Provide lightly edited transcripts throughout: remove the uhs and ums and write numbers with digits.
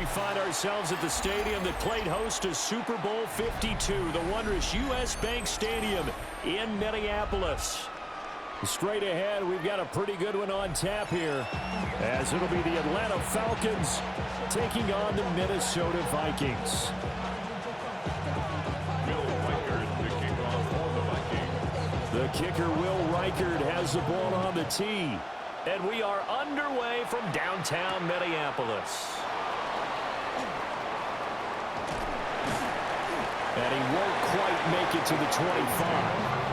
find ourselves at the stadium that played host to Super Bowl 52, the wondrous U.S. Bank Stadium in Minneapolis. Straight ahead, we've got a pretty good one on tap here, as it'll be the Atlanta Falcons taking on the Minnesota Vikings. The kicker, Will Reichard, has the ball on the tee. And we are underway from downtown Minneapolis. And he won't quite make it to the 25.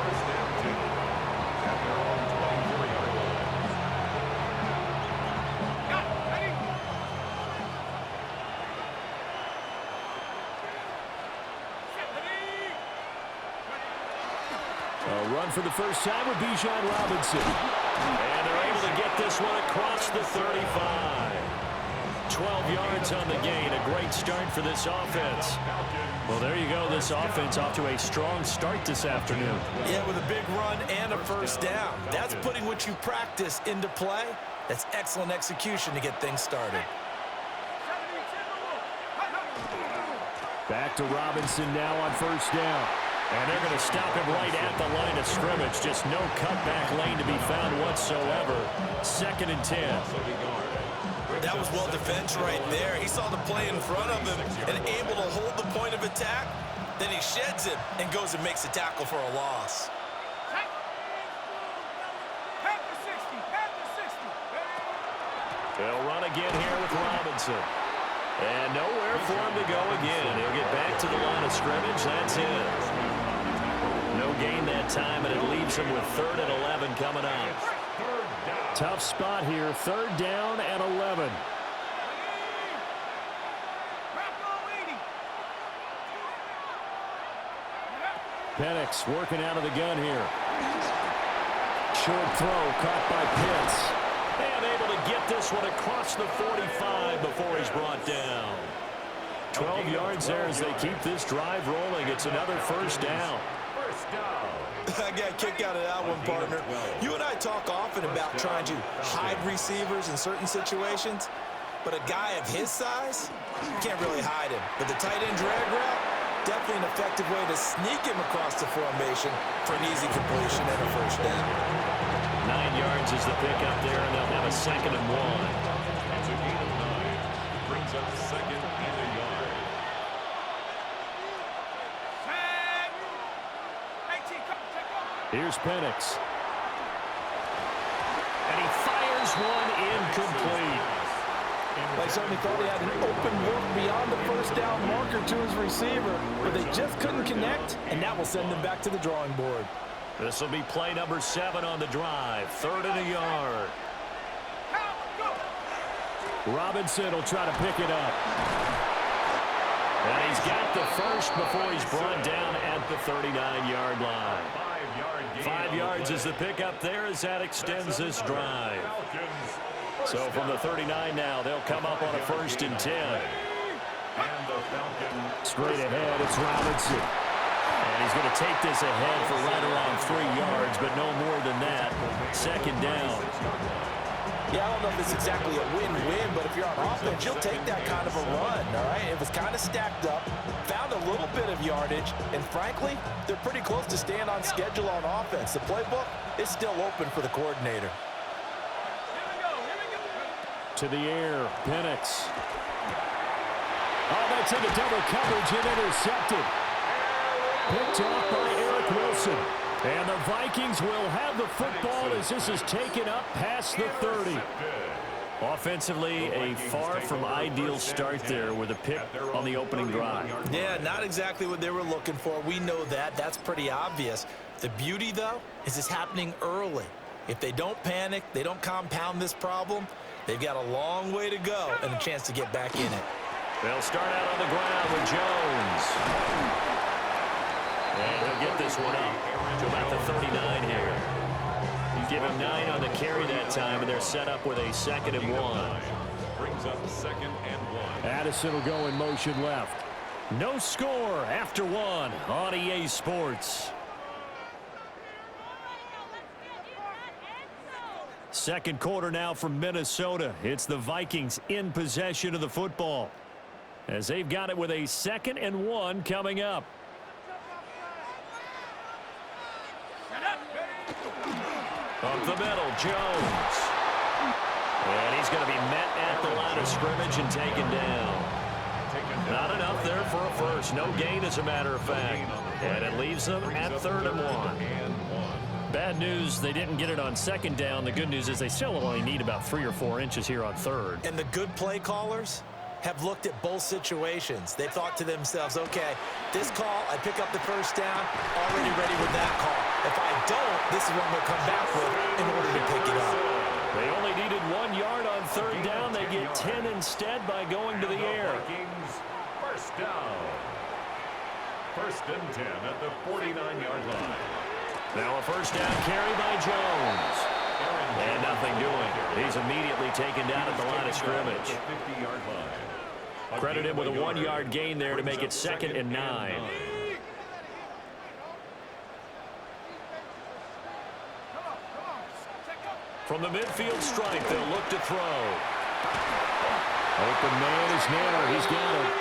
A run for the first time with Bijan Robinson. And they're able to get this one across the 35. 12 yards on the gain. A great start for this offense. Well, there you go. This offense off to a strong start this afternoon. Yeah, with a big run and a first down. That's putting what you practice into play. That's excellent execution to get things started. Back to Robinson now on first down. And they're going to stop him right at the line of scrimmage. Just no cutback lane to be found whatsoever. 2nd and 10. That was well defended right there. He saw the play in front of him and able to hold the point of attack. Then he sheds it and goes and makes a tackle for a loss. They'll run again here with Robinson. And nowhere for him to go again. He'll get back to the line of scrimmage. That's it. No gain that time, and it leaves him with 3rd and 11 coming up. Tough spot here. 3rd down and 11. Penix working out of the gun here. Short throw caught by Pitts. And able to get this one across the 45 before he's brought down. 12 yards there as they keep this drive rolling. It's another first down. I got a kick out of that one, partner. You and I talk often about trying to hide receivers in certain situations, but a guy of his size, you can't really hide him. But the tight end drag route, definitely an effective way to sneak him across the formation for an easy completion and a first down. 9 yards is the pickup there, and they'll have a 2nd and 1. It's a gain of 9. Brings up 2nd and a yard. Here's Penix. And he fires one incomplete. They certainly thought he had an open look beyond the first down marker to his receiver, but they just couldn't connect, and that will send them back to the drawing board. This will be play number 7 on the drive. 3rd and a yard. Robinson will try to pick it up. And he's got the first before he's brought down at the 39-yard line. 5 yards is the pickup there as that extends this drive. So from the 39 now, they'll come up on a 1st and 10. Straight ahead, it's Robinson. And he's going to take this ahead for right around 3 yards, but no more than that. 2nd down. Yeah, I don't know if it's exactly a win-win, but if you're on offense, you'll take that kind of a run, all right? It was kind of stacked up, found a little bit of yardage, and frankly, they're pretty close to staying on schedule on offense. The playbook is still open for the coordinator. To the air, Penix. Oh, that's into double coverage and intercepted. Picked off by Eric Wilson. And the Vikings will have the football as this is taken up past the 30. Offensively, a far from ideal start there with a pick on the opening drive. Yeah, not exactly what they were looking for. We know that. That's pretty obvious. The beauty, though, is it's happening early. If they don't panic, they don't compound this problem, they've got a long way to go and a chance to get back in it. They'll start out on the ground with Jones. And he'll get this one up to about the 39 here. You give him 9 on the carry that time, and they're set up with a 2nd and 1. Brings up 2nd and 1. Addison will go in motion left. No score after 1 on EA Sports. Second quarter now from Minnesota. It's the Vikings in possession of the football. as they've got it with a 2nd and 1 coming up. Up the middle, Jones. And he's going to be met at the line of scrimmage and taken down. Not enough there for a first. No gain, as a matter of fact. And it leaves them at 3rd and 1. Bad news, they didn't get it on 2nd down. The good news is they still only need about 3 or 4 inches here on 3rd. And the good play callers have looked at both situations. They thought to themselves, okay, this call, I pick up the first down, already ready with that call. If I don't, this is what I'm going to come back with in order to pick it up. They only needed 1 yard on 3rd down. They get 10 instead by going to the air. Vikings, first down. 1st and 10 at the 49-yard line. Now a first down carry by Jones. And nothing doing. He's immediately taken down at the line of scrimmage. Credit him with a 1-yard gain there to make it 2nd and 9. From the midfield stripe, they'll look to throw. Open man is Naylor. He's got it.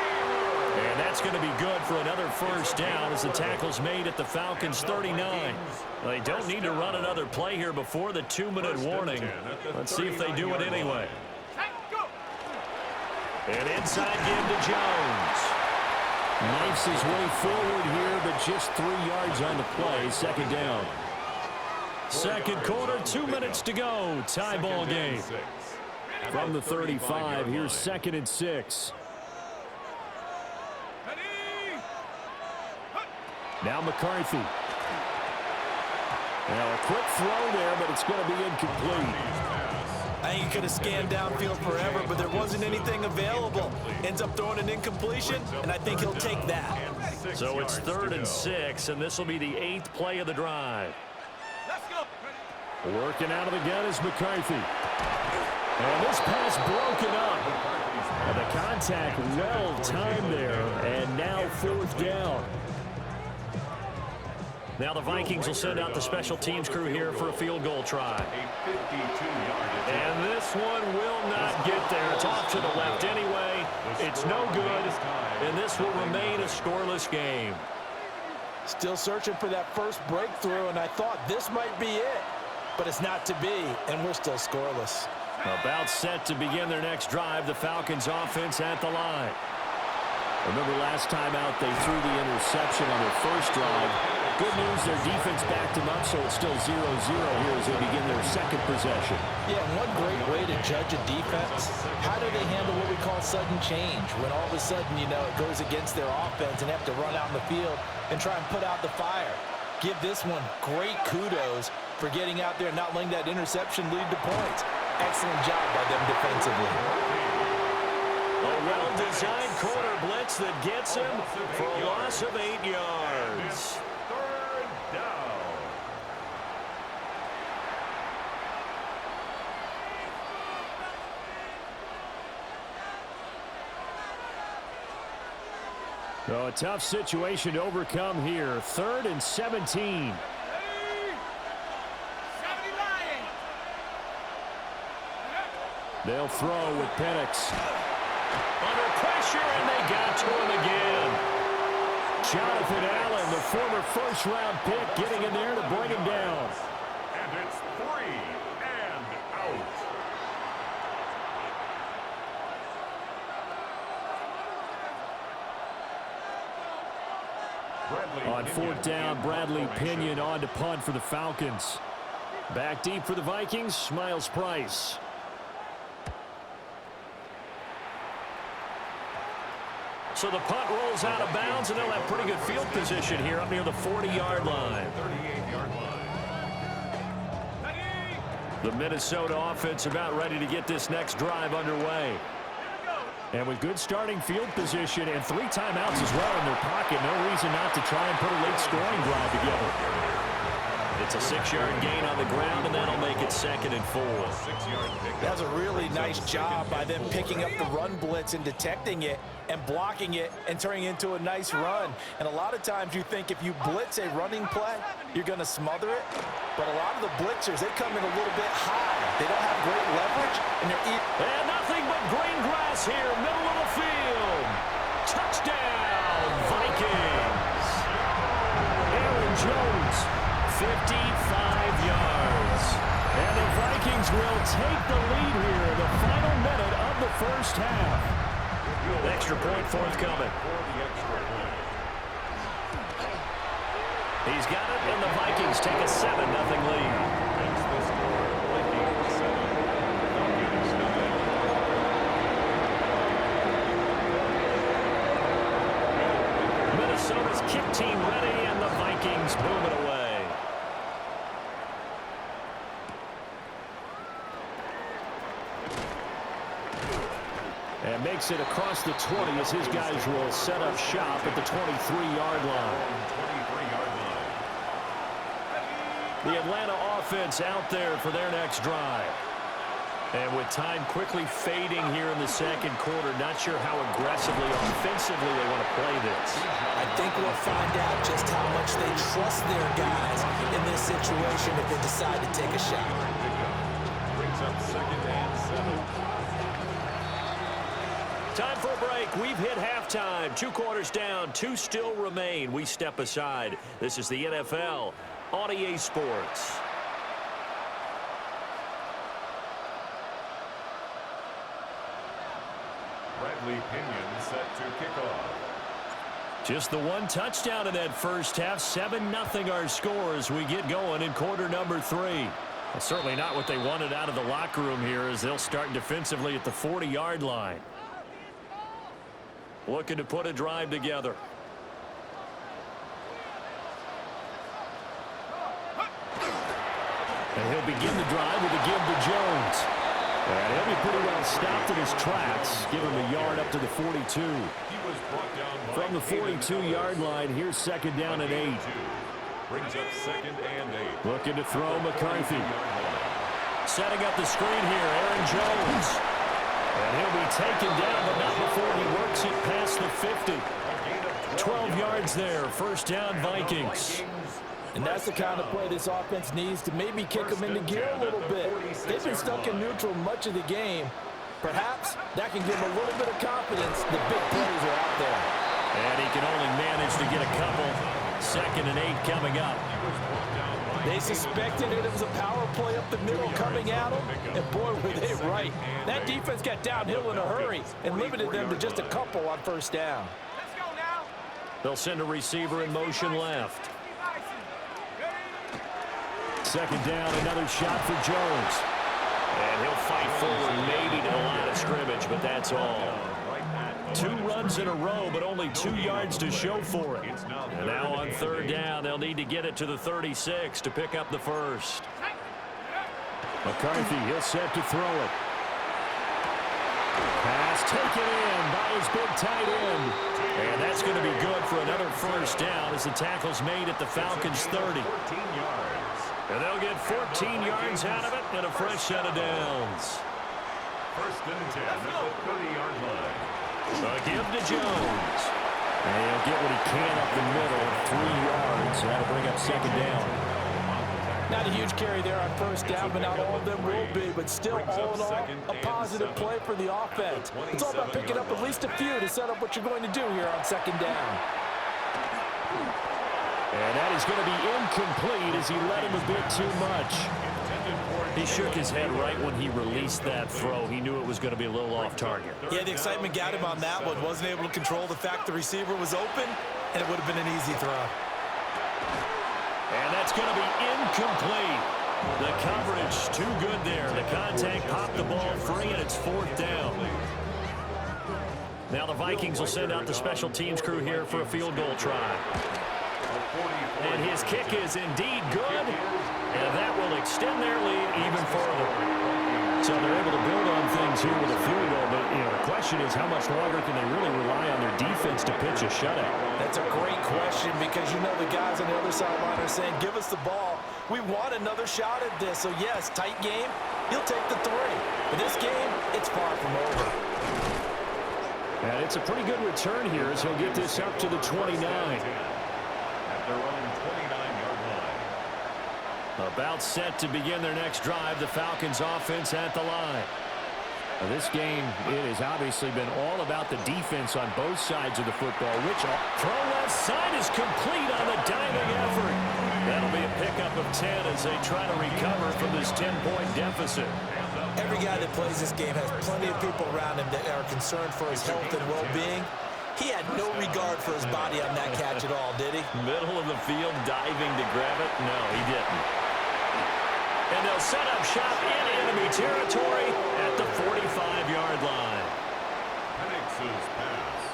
And that's going to be good for another first down as the tackle's made at the Falcons' 39. They don't need to run another play here before the 2-minute warning. Let's see if they do it anyway. And inside give to Jones. Knifes his way forward here, but just 3 yards on the play. 2nd down. 2nd quarter, 2 minutes to go. Tie ball game. From the 35, here's 2nd and 6. Now McCarthy. Now a quick throw there, but it's going to be incomplete. I think he could have scanned downfield forever, but there wasn't anything available. Ends up throwing an incompletion, and I think he'll take that. So it's 3rd and 6, and this will be the 8th play of the drive. Working out of the gun is McCarthy. And this pass broken up. And the contact well timed there, and now 4th down. Now the Vikings will send out the special teams crew here for a field goal try. And this one will not get there. It's off to the left anyway. It's no good, and this will remain a scoreless game. Still searching for that first breakthrough, and I thought this might be it. But it's not to be, and we're still scoreless. About set to begin their next drive, the Falcons offense at the line. Remember last time out, they threw the interception on their first drive. Good news, their defense backed them up, so it's still 0-0 here as they begin their 2nd possession. Yeah, one great way to judge a defense, how do they handle what we call sudden change? When all of a sudden, you know, it goes against their offense and they have to run out in the field and try and put out the fire. Give this one great kudos for getting out there and not letting that interception lead to points. Excellent job by them defensively. A well-designed corner blitz that gets him for a loss of 8 yards. 3rd down. So a tough situation to overcome here. 3rd and 17. They'll throw with Penix. Under pressure, and they got to him again. Jonathan Allen, the former first-round pick, getting in there to bring him down. And it's 3 and out. On 4th down, Bradley Pinion on to punt for the Falcons. Back deep for the Vikings, Miles Price. So the punt rolls out of bounds, and they'll have pretty good field position here up near the 40-yard line. 38-yard line. The Minnesota offense about ready to get this next drive underway. And with good starting field position and 3 timeouts as well in their pocket, no reason not to try and put a late scoring drive together. It's a 6-yard gain on the ground, and that'll make it 2nd and 4. That was a really nice job by them picking up the run blitz and detecting it and blocking it and turning it into a nice run. And a lot of times you think if you blitz a running play, you're going to smother it. But a lot of the blitzers, they come in a little bit high. They don't have great leverage, and they're And nothing but green grass here, middle of the field. first half. Extra point forthcoming. He's got it, and the Vikings take a 7-0 lead. Minnesota's kick team ready, and the Vikings boom it away. And makes it across the 20 as his guys will set up shop at the 23-yard line. The Atlanta offense out there for their next drive. And with time quickly fading here in the second quarter, not sure how aggressively, offensively they want to play this. I think we'll find out just how much they trust their guys in this situation if they decide to take a shot. Brings up 2nd and 7. Time for a break. We've hit halftime. 2 quarters down. 2 still remain. We step aside. This is the NFL on EA Sports. Bradley Pinion set to kick off. Just the 1 touchdown in that first half. 7-0 our score as we get going in quarter number 3. Well, certainly not what they wanted out of the locker room here as they'll start defensively at the 40-yard line. Looking to put a drive together. And he'll begin the drive with a give to Jones. And he'll be pretty well stopped in his tracks. Give him a yard up to the 42. From the 42-yard line, here's 2nd down and 8. Brings up 2nd and 8. Looking to throw McCarthy. Setting up the screen here, Aaron Jones. And he'll be taken down, but not before he works it past the 50. 12 yards there, 1st down Vikings. And that's the kind of play this offense needs to maybe kick them into gear a little bit. They've been stuck in neutral much of the game. Perhaps that can give them a little bit of confidence. The big plays are out there. And he can only manage to get a couple. 2nd and 8 coming up. They suspected it was a power play up the middle coming at them, and boy, were they right. That defense got downhill in a hurry and limited them to just a couple on 1st down. They'll send a receiver in motion left. 2nd down, another shot for Jones. And he'll fight forward maybe to the line of scrimmage, but that's all. 2 runs in a row, but only 2 yards to show for it. And now on 3rd down, they'll need to get it to the 36 to pick up the first. McCarthy, he'll set to throw it. Pass taken in by his big tight end. And that's going to be good for another 1st down as the tackle's made at the Falcons 30. And they'll get 14 yards out of it and a fresh set of downs. 1st and 10 at the 30-yard line. A give to Jones. And he'll get what he can up the middle, 3 yards. That'll bring up 2nd down. Not a huge carry there on 1st down, but not all of them will be. But still, all in all, a positive play for the offense. It's all about picking up at least a few to set up what you're going to do here on 2nd down. And that is going to be incomplete as he let him a bit too much. He shook his head right when he released that throw. He knew it was going to be a little off target. Yeah, the excitement got him on that one. Wasn't able to control the fact the receiver was open, and it would have been an easy throw. And that's going to be incomplete. The coverage too good there. The contact popped the ball free, and it's 4th down. Now the Vikings will send out the special teams crew here for a field goal try. And his kick is indeed good, and that will extend their lead even further. So they're able to build on things here with a field goal, but the question is how much longer can they really rely on their defense to pitch a shutout? That's a great question because the guys on the other sideline are saying, give us the ball. We want another shot at this. So, yes, tight game. He'll take the 3. But this game, it's far from over. And it's a pretty good return here as he'll get this up to the 29. At their own 29-yard line. About set to begin their next drive, the Falcons offense at the line. Now this game, it has obviously been all about the defense on both sides of the football. Throw left side is complete on the diving effort. That'll be a pickup of 10 as they try to recover from this 10-point deficit. Every guy that plays this game has plenty of people around him that are concerned for his health and well-being. He had no regard for his body on that catch at all, did he? Middle of the field, diving to grab it. No, he didn't. And they'll set up shop in enemy territory at the 45-yard line.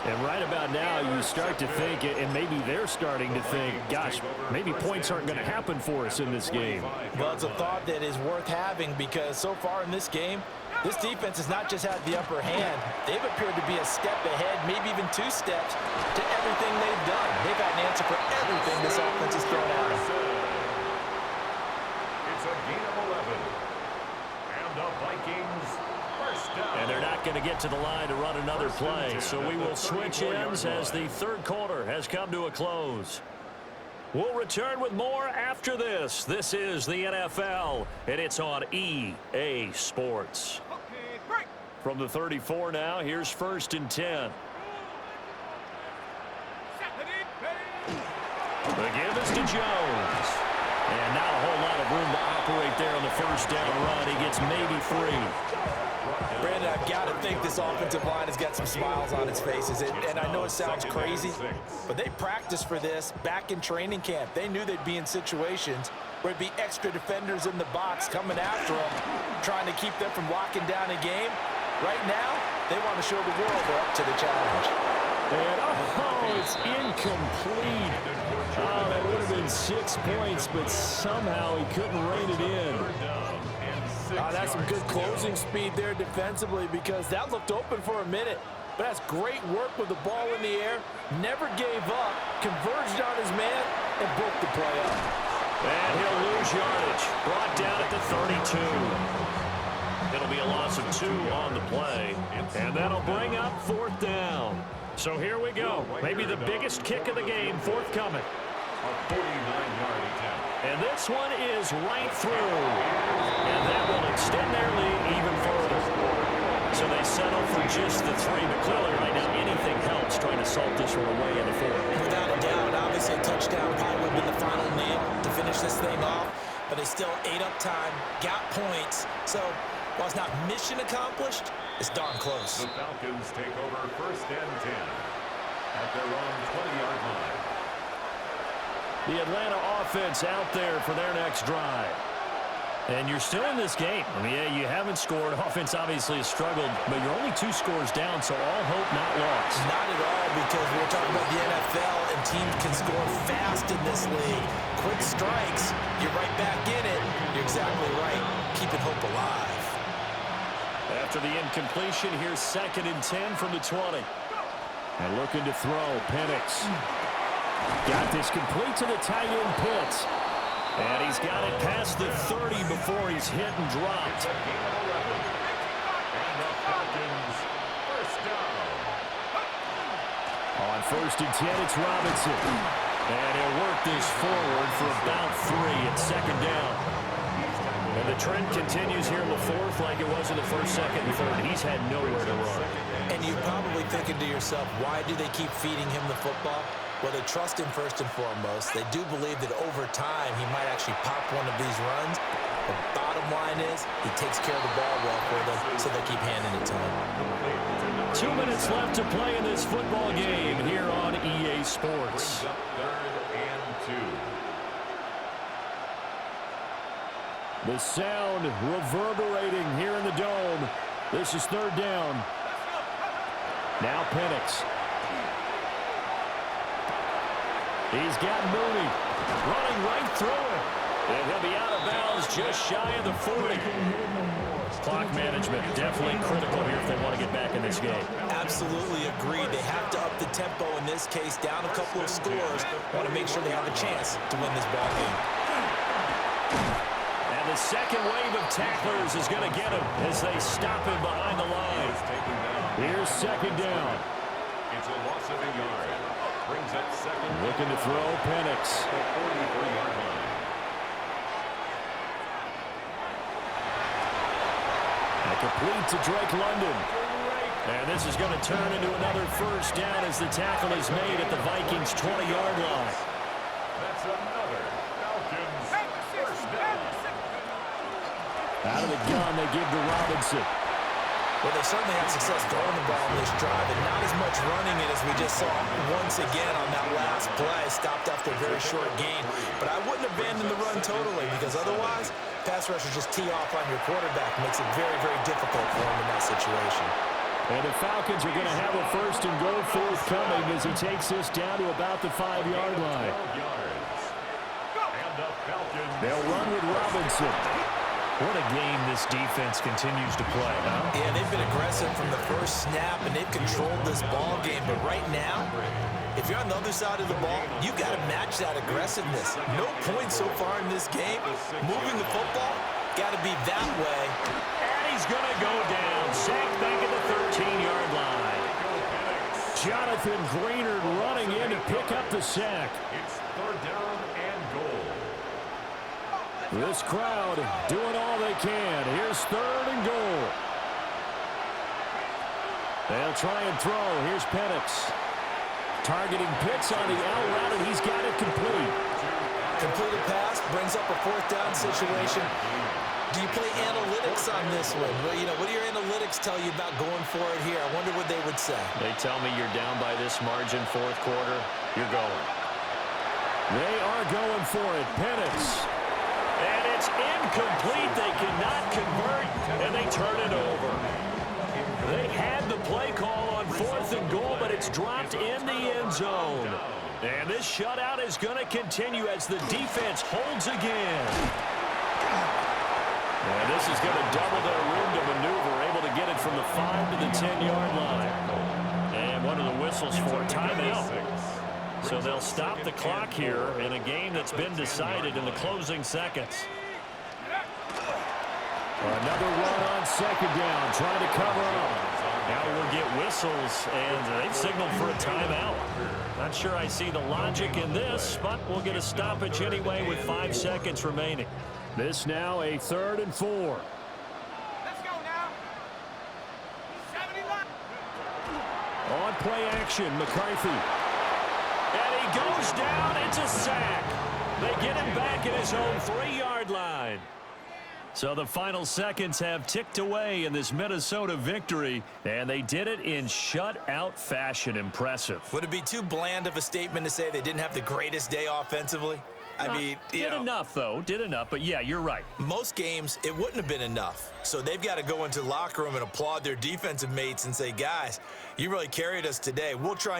And right about now, you start to think, and maybe they're starting to think, gosh, maybe points aren't going to happen for us in this game. Well, it's a thought that is worth having because so far in this game, this defense has not just had the upper hand. They've appeared to be a step ahead, maybe even 2 steps to everything they've done. They've had an answer for everything this offense has thrown at them. It's a gain of 11. And the Vikings first down. And they're not going to get to the line to run another play. So we will switch ends as the third quarter has come to a close. We'll return with more after this. This is the NFL, and it's on EA Sports. From the 34 now, here's 1st and 10. The give is to Jones. And not a whole lot of room to operate there on the first down run. He gets maybe 3. Brandon, I've got to think this offensive line has got some smiles on its faces. And I know it sounds crazy, but they practiced for this back in training camp. They knew they'd be in situations where it'd be extra defenders in the box coming after them, trying to keep them from locking down a game. Right now, they want to show the world they're up to the challenge. And, it's incomplete. Oh, that would have been 6 points, but somehow he couldn't rein it in. That's some good closing speed there defensively because that looked open for a minute. But that's great work with the ball in the air. Never gave up, converged on his man, and broke the play up. And he'll lose yardage. Brought down at the 32. It'll be a loss of 2 on the play. And that'll bring up 4th down. So here we go. Maybe the biggest kick of the game forthcoming. A 49-yard attempt. And this one is right through. And that will extend their lead even further. So they settle for just the 3. But clearly right now anything helps trying to salt this one away in the 4th. Without a doubt, obviously a touchdown probably would have been the final nail to finish this thing off. But they still ate up time, got points. So while it's not mission accomplished, it's darn close. The Falcons take over 1st and 10 at their own 20-yard line. The Atlanta offense out there for their next drive. And you're still in this game. I mean, yeah, you haven't scored. Offense obviously has struggled, but you're only 2 scores down, so all hope not lost. Not at all, because we're talking about the NFL, and teams can score fast in this league. Quick strikes, you're right back in it. You're exactly right. Keeping hope alive. After the incompletion, here's 2nd and 10 from the 20. And looking to throw, Penix. Got this complete to the tight end Pitts. And he's got it past the 30 before he's hit and dropped. And the Falcons first down. On 1st and 10, it's Robinson. And he'll work this forward for about 3 at 2nd down. And the trend continues here in the 4th like it was in the 1st, 2nd, and 3rd. He's had nowhere to run. And you're probably thinking to yourself, why do they keep feeding him the football? Well, they trust him first and foremost. They do believe that over time he might actually pop one of these runs. The bottom line is he takes care of the ball well for them, so they keep handing it to him. 2 minutes left to play in this football game here on EA Sports. 3rd and 2. The sound reverberating here in the dome. This is 3rd down. Now Penix. He's got Mooney running right through it. And he'll be out of bounds just shy of the 40. Clock management definitely critical here if they want to get back in this game. Absolutely agreed. They have to up the tempo in this case, down a couple of scores. Want to make sure they have a chance to win this ball game. And the second wave of tacklers is going to get him as they stop him behind the line. Here's 2nd down. It's a loss of a yard. Brings up 2nd. Looking to throw, Penix. 43-yard line. Complete to Drake London. And this is going to turn into another first down as the tackle is made at the Vikings' 20-yard line. That's another Falcons first down. Out of the gun, they give to Robinson. Well, they certainly had success throwing the ball in this drive, and not as much running it as we just saw once again on that last play. Stopped after a very short gain. But I wouldn't abandon the run totally, because otherwise, pass rushers just tee off on your quarterback. Makes it very, very difficult for him in that situation. And the Falcons are going to have a first and goal forthcoming as he takes this down to about the 5-yard line. They'll run with Robinson. What a game this defense continues to play, huh? Yeah, they've been aggressive from the first snap, and they've controlled this ball game. But right now, if you're on the other side of the ball, you got to match that aggressiveness. No points so far in this game. Moving the football, got to be that way. And he's going to go down. Sacked back at the 13-yard line. Jonathan Greenard running in to pick up the sack. It's third down and goal. This crowd doing all they can. Here's third and goal. They'll try and throw. Here's Penix. Targeting Pitts on the out route, and he's got it complete. Completed pass, brings up a fourth down situation. Do you play analytics on this one? Well, what do your analytics tell you about going for it here? I wonder what they would say. They tell me you're down by this margin fourth quarter. You're going. They are going for it. Penix. And it's incomplete. They cannot convert, and they turn it over. They had the play call on fourth and goal, but it's dropped in the end zone. And this shutout is going to continue as the defense holds again. And this is going to double their room to maneuver, able to get it from the 5 to the 10-yard line. And one of the whistles for timeout. So they'll stop the clock here in a game that's been decided in the closing seconds. Another run on second down, trying to cover up. Now we'll get whistles, and they've signaled for a timeout. Not sure I see the logic in this, but we'll get a stoppage anyway with 5 seconds remaining. This now a 3rd and 4. Let's go now. 79. On play action, McCarthy. And he goes down. It's a sack. They get him back at his own 3-yard line. So the final seconds have ticked away in this Minnesota victory, and they did it in shutout fashion. Impressive. Would it be too bland of a statement to say they didn't have the greatest day offensively? I mean, did enough, though. Did enough, but yeah, you're right. Most games, it wouldn't have been enough. So they've got to go into the locker room and applaud their defensive mates and say, guys, you really carried us today. We'll try